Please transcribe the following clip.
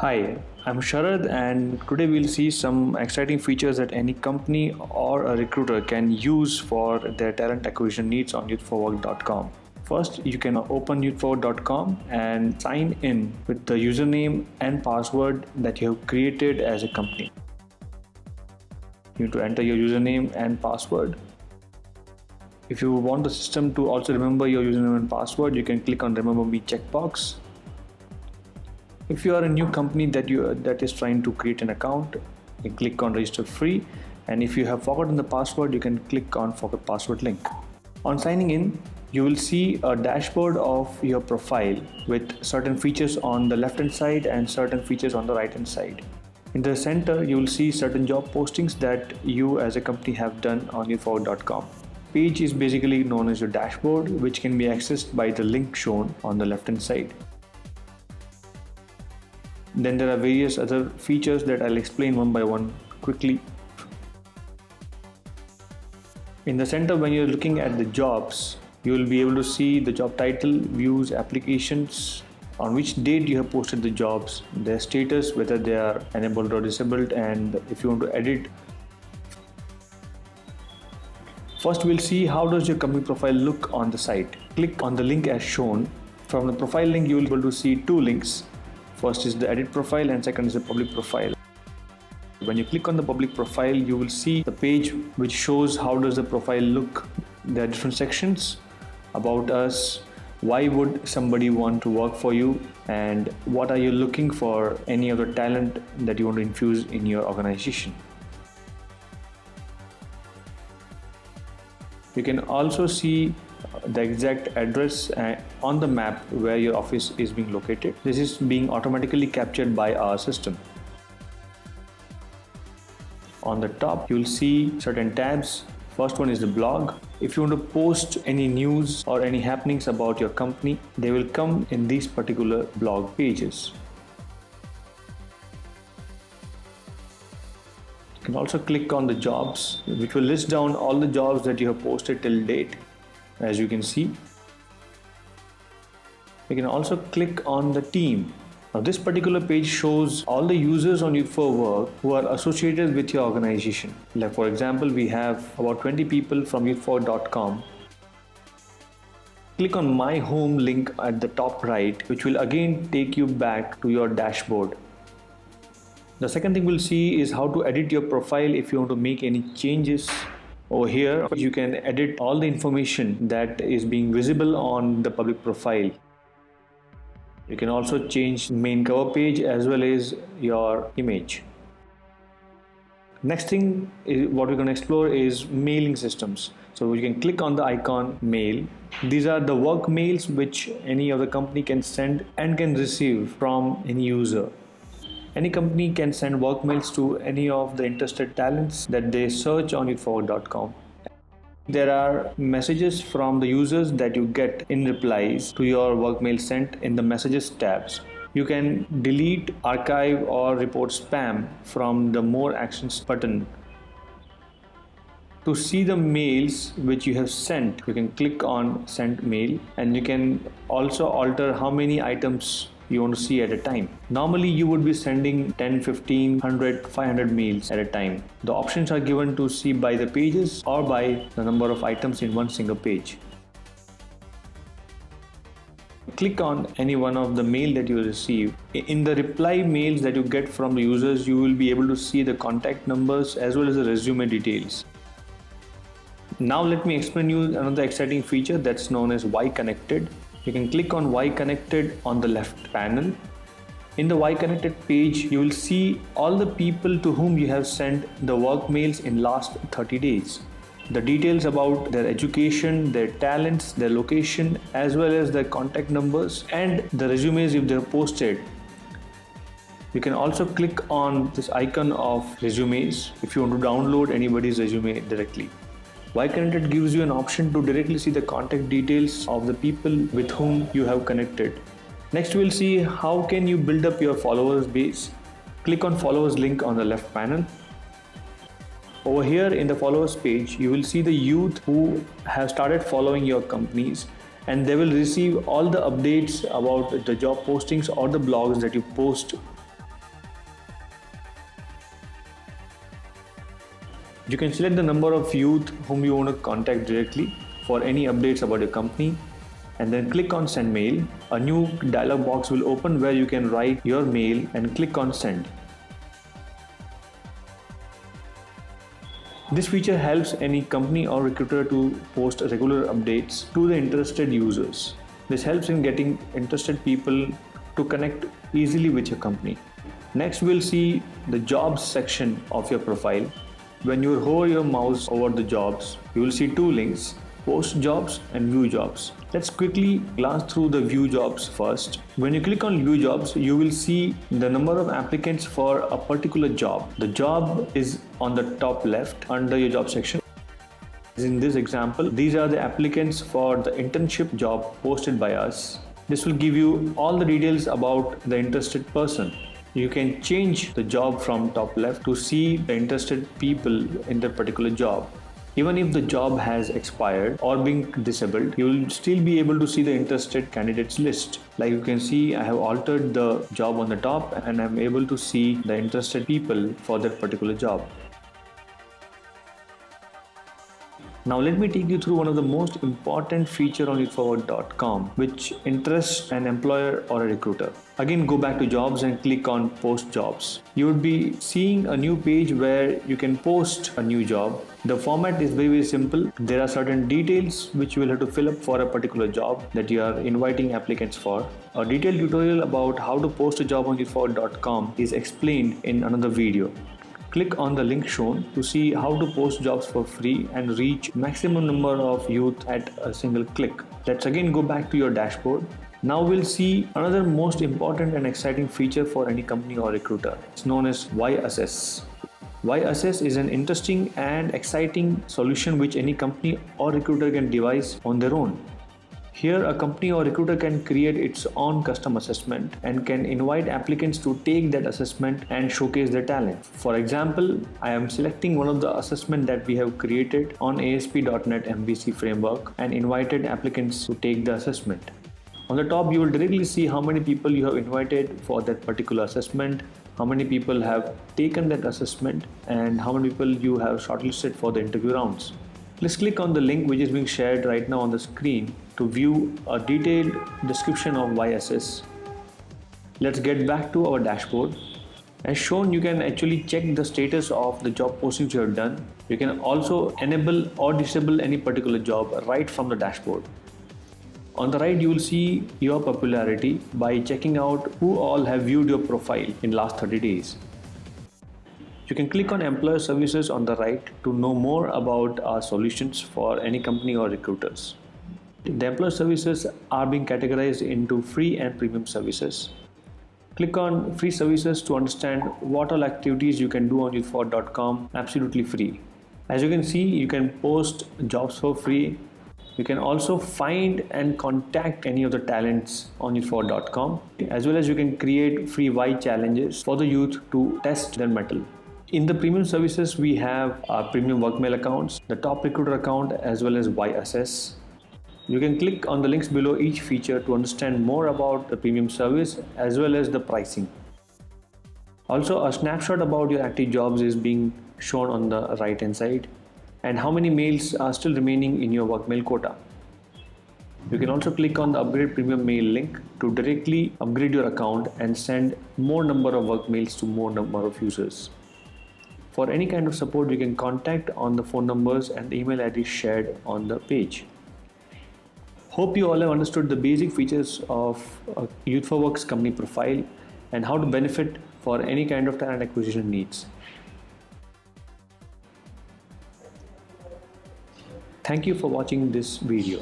Hi, I'm Sharad, and today we'll see some exciting features that any company or a recruiter can use for their talent acquisition needs on youthforwork.com. First, you can open youthforwork.com and sign in with the username and password that you have created as a company. You need to enter your username and password. If you want the system to also remember your username and password, you can click on Remember Me checkbox. If you are a new company that is trying to create an account, you can click on Register Free, and if you have forgotten the password, you can click on Forget Password link. On signing in, you will see a dashboard of your profile with certain features on the left hand side and certain features on the right hand side. In the center, you will see certain job postings that you as a company have done on youthforwork.com. Page is basically known as your dashboard, which can be accessed by the link shown on the left hand side. Then there are various other features that I'll explain one by one quickly. In the center, when you're looking at the jobs, you will be able to see the job title, views, applications, on which date you have posted the jobs, their status, whether they are enabled or disabled, and if you want to edit. First, we'll see how does your company profile look on the site. Click on the link as shown. From the profile link, you will be able to see two links. First is the edit profile and second is the public profile. When you click on the public profile, you will see the page which shows how does the profile look. There are different sections: about us, why would somebody want to work for you, and what are you looking for, any other talent that you want to infuse in your organization. You can also see the exact address on the map where your office is being located. This is being automatically captured by our system. On the top, you'll see certain tabs. First one is the blog. If you want to post any news or any happenings about your company, they will come in these particular blog pages. You can also click on the jobs, which will list down all the jobs that you have posted till date. As you can see, you can also click on the team. Now this particular page shows all the users on Youth4Work who are associated with your organization. Like for example, we have about 20 people from youth4work.com. Click on My Home link at the top right, which will again take you back to your dashboard. The second thing we'll see is how to edit your profile if you want to make any changes. Over here, you can edit all the information that is being visible on the public profile. You can also change main cover page as well as your image. Next thing is what we're going to explore is mailing systems. So you can click on the icon mail. These are the work mails which any other company can send and can receive from any user. Any company can send work mails to any of the interested talents that they search on youthforwork.com. There are messages from the users that you get in replies to your work mail sent in the messages tabs. You can delete, archive or report spam from the more actions button. To see the mails which you have sent, you can click on send mail, and you can also alter how many items you want to see at a time. Normally you would be sending 10, 15, 100, 500 mails at a time. The options are given to see by the pages or by the number of items in one single page. Click on any one of the mail that you receive. In the reply mails that you get from the users, you will be able to see the contact numbers as well as the resume details. Now let me explain you another exciting feature that's known as Y Connected. You can click on Y Connected on the left panel. In the Y Connected page, you will see all the people to whom you have sent the work mails in last 30 days. The details about their education, their talents, their location, as well as their contact numbers and the resumes if they're posted. You can also click on this icon of resumes if you want to download anybody's resume directly. Y Connected gives you an option to directly see the contact details of the people with whom you have connected. Next, we'll see how can you build up your followers base. Click on followers link on the left panel. Over here in the followers page, you will see the youth who have started following your companies, and they will receive all the updates about the job postings or the blogs that you post You can select the number of youth whom you want to contact directly for any updates about your company, and then click on send mail. A new dialog box will open where you can write your mail and click on send. This feature helps any company or recruiter to post regular updates to the interested users. This helps in getting interested people to connect easily with your company. Next, we'll see the jobs section of your profile. When you hover your mouse over the jobs, you will see two links: post jobs and view jobs. Let's quickly glance through the view jobs first. When you click on view jobs, you will see the number of applicants for a particular job. The job is on the top left under your job section. In this example, these are the applicants for the internship job posted by us. This will give you all the details about the interested person. You can change the job from top left to see the interested people in that particular job. Even if the job has expired or been disabled, you will still be able to see the interested candidates list. Like you can see, I have altered the job on the top and I'm able to see the interested people for that particular job. Now let me take you through one of the most important feature on youthforwork.com, which interests an employer or a recruiter. Again, go back to jobs and click on post jobs. You would be seeing a new page where you can post a new job. The format is very simple. There are certain details which you will have to fill up for a particular job that you are inviting applicants for. A detailed tutorial about how to post a job on youthforwork.com is explained in another video. Click on the link shown to see how to post jobs for free and reach maximum number of youth at a single click. Let's again go back to your dashboard. Now we'll see another most important and exciting feature for any company or recruiter. It's known as Y-Assess. Y-Assess is an interesting and exciting solution which any company or recruiter can devise on their own. Here, a company or recruiter can create its own custom assessment and can invite applicants to take that assessment and showcase their talent. For example, I am selecting one of the assessments that we have created on ASP.NET MVC framework and invited applicants to take the assessment. On the top, you will directly see how many people you have invited for that particular assessment, how many people have taken that assessment, and how many people you have shortlisted for the interview rounds. Please click on the link which is being shared right now on the screen to view a detailed description of Y-Assess. Let's get back to our dashboard. As shown, you can actually check the status of the job postings you have done. You can also enable or disable any particular job right from the dashboard. On the right, you will see your popularity by checking out who all have viewed your profile in last 30 days. You can click on Employer Services on the right to know more about our solutions for any company or recruiters. The Employer Services are being categorized into free and premium services. Click on Free Services to understand what all activities you can do on youthforwork.com absolutely free. As you can see, you can post jobs for free. You can also find and contact any of the talents on youthforwork.com, as well as you can create free Y challenges for the youth to test their mettle. In the premium services, we have our premium workmail accounts, the top recruiter account, as well as Y-Assess. You can click on the links below each feature to understand more about the premium service as well as the pricing. Also, a snapshot about your active jobs is being shown on the right hand side, and how many mails are still remaining in your workmail quota. You can also click on the upgrade premium mail link to directly upgrade your account and send more number of work mails to more number of users. For any kind of support, you can contact on the phone numbers and the email ID shared on the page. Hope you all have understood the basic features of Youth4Work's company profile and how to benefit for any kind of talent acquisition needs. Thank you for watching this video.